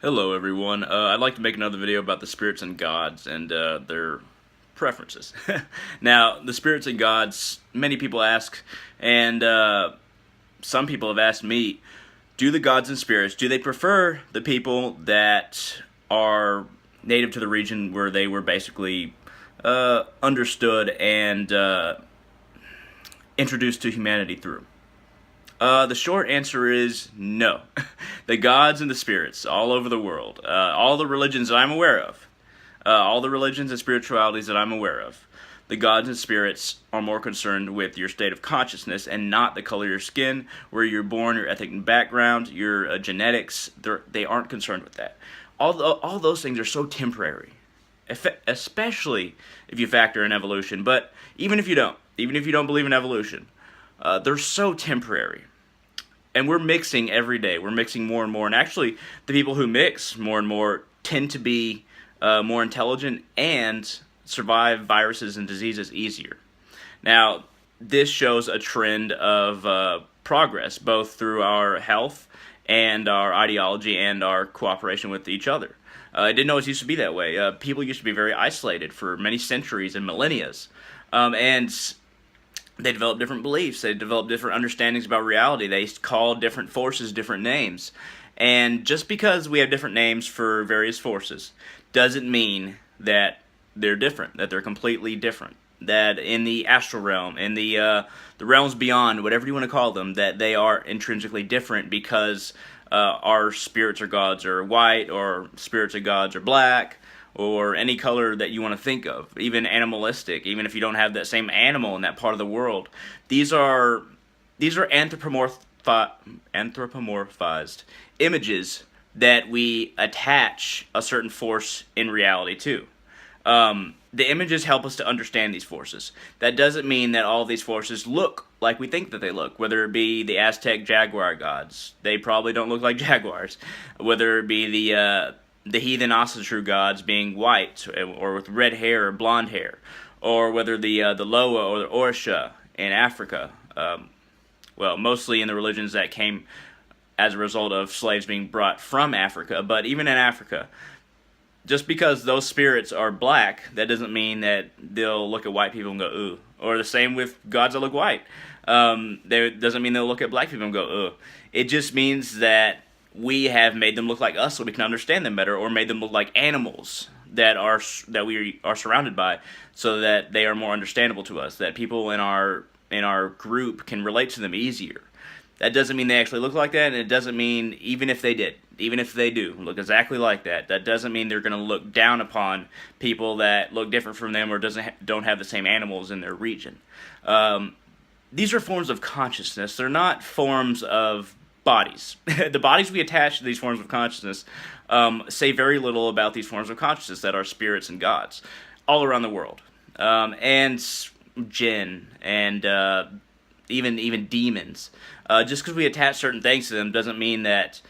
Hello everyone. I'd like to make another video about the spirits and gods and their preferences. Now, the spirits and gods, many people ask, and some people have asked me, do the gods and spirits, do they prefer the people that are native to the region where they were basically understood and introduced to humanity through? The short answer is no. The gods and the spirits all over the world, all the religions that I'm aware of, all the religions and spiritualities that I'm aware of, the gods and spirits are more concerned with your state of consciousness and not the color of your skin, where you're born, your ethnic background, your genetics. They aren't concerned with that. All those things are so temporary, especially if you factor in evolution. But even if you don't believe in evolution, they're so temporary. And we're mixing every day. We're mixing more and more. And actually, the people who mix more and more tend to be more intelligent and survive viruses and diseases easier. Now, this shows a trend of progress, both through our health and our ideology and our cooperation with each other. It didn't always used to be that way. People used to be very isolated for many centuries and millennia. And they develop different beliefs. They develop different understandings about reality. They call different forces different names. And just because we have different names for various forces doesn't mean that they're different, that they're completely different. That in the astral realm, in the realms beyond, whatever you want to call them, that they are intrinsically different because our spirits or gods are white, or spirits or gods are black, or any color that you want to think of, even animalistic, even if you don't have that same animal in that part of the world. These are anthropomorphized images that we attach a certain force in reality to. The images help us to understand these forces. That doesn't mean that all these forces look like we think that they look. Whether it be the Aztec jaguar gods, they probably don't look like jaguars. Whether it be the heathen Asatru gods being white or with red hair or blonde hair, or whether the Loa or the Orisha in Africa. Well, mostly in the religions that came as a result of slaves being brought from Africa, but even in Africa, just because those spirits are black, that doesn't mean that they'll look at white people and go, ooh. Or the same with gods that look white. That doesn't mean they'll look at black people and go, ooh. It just means that we have made them look like us so we can understand them better, or made them look like animals that we are surrounded by, so that they are more understandable to us, that people in our group can relate to them easier. That doesn't mean they actually look like that, and it doesn't mean even if they do look exactly like that, that doesn't mean they're going to look down upon people that look different from them or don't have the same animals in their region. These are forms of consciousness. They're not forms of bodies. The bodies we attach to these forms of consciousness say very little about these forms of consciousness that are spirits and gods all around the world. And jinn and even demons. Just because we attach certain things to them doesn't mean that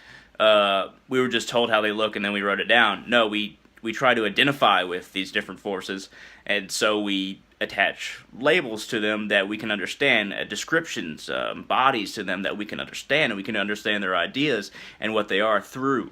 we were just told how they look and then we wrote it down. No, we try to identify with these different forces, and so we attach labels to them that we can understand, descriptions, bodies to them that we can understand, and we can understand their ideas and what they are through.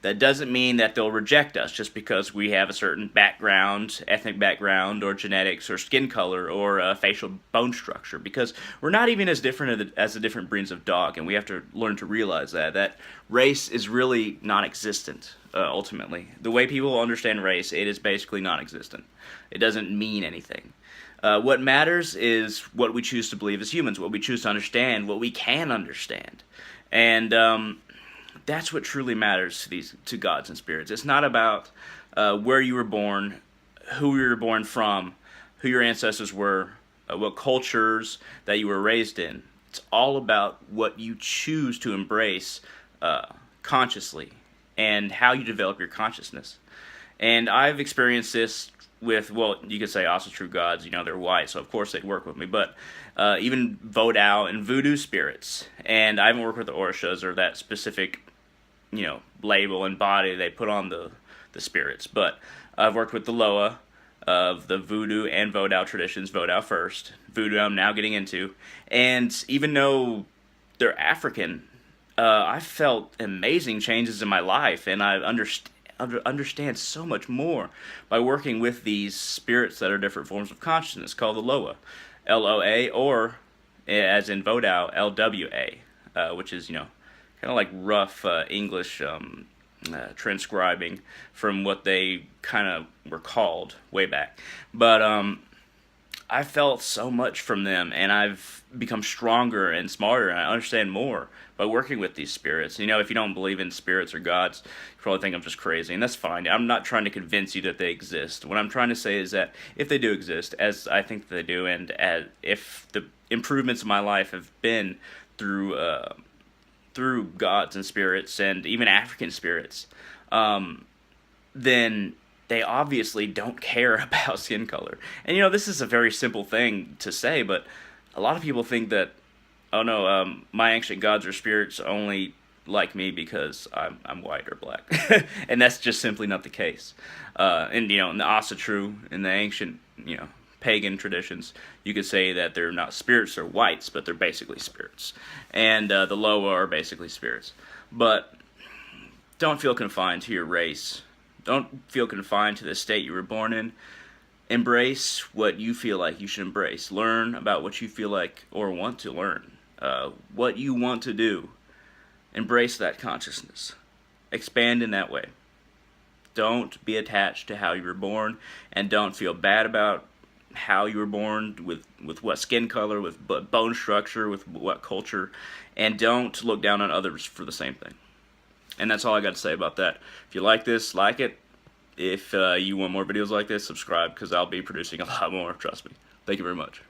That doesn't mean that they'll reject us just because we have a certain background, ethnic background, or genetics, or skin color, or facial bone structure, because we're not even as different as the different breeds of dog, and we have to learn to realize that race is really non-existent, ultimately. The way people understand race, it is basically non-existent. It doesn't mean anything. What matters is what we choose to believe as humans, what we choose to understand, what we can understand. And that's what truly matters to gods and spirits. It's not about where you were born, who you were born from, who your ancestors were, what cultures that you were raised in. It's all about what you choose to embrace consciously and how you develop your consciousness. And I've experienced this with, well, you could say also true gods, they're white, so of course they'd work with me, but even Vodou and voodoo spirits. And I haven't worked with the Orishas or that specific label and body they put on the spirits. But I've worked with the Loa of the voodoo and Vodou traditions, Vodou first, voodoo I'm now getting into. And even though they're African, I felt amazing changes in my life, and I understand so much more by working with these spirits that are different forms of consciousness, called the Loa, Loa, or as in Vodou, Lwa, which is kind of like rough English transcribing from what they kind of were called way back. But I felt so much from them, and I've become stronger and smarter, and I understand more by working with these spirits. If you don't believe in spirits or gods, you probably think I'm just crazy, and that's fine. I'm not trying to convince you that they exist. What I'm trying to say is that if they do exist, as I think that they do, and if the improvements in my life have been through gods and spirits, and even African spirits, then they obviously don't care about skin color. And this is a very simple thing to say, but a lot of people think that, oh no, my ancient gods or spirits only like me because I'm white or black, and that's just simply not the case. And in the Asatru, in the ancient pagan traditions, you could say that they're not spirits, they're whites, but they're basically spirits. And the Loa are basically spirits. But don't feel confined to your race. Don't feel confined to the state you were born in. Embrace what you feel like you should embrace. Learn about what you feel like or want to learn. What you want to do. Embrace that consciousness. Expand in that way. Don't be attached to how you were born, and don't feel bad about how you were born, with what skin color, with what bone structure, with what culture, and don't look down on others for the same thing. And that's all I got to say about that. If you like this, like it. If you want more videos like this, subscribe, because I'll be producing a lot more, trust me. Thank you very much.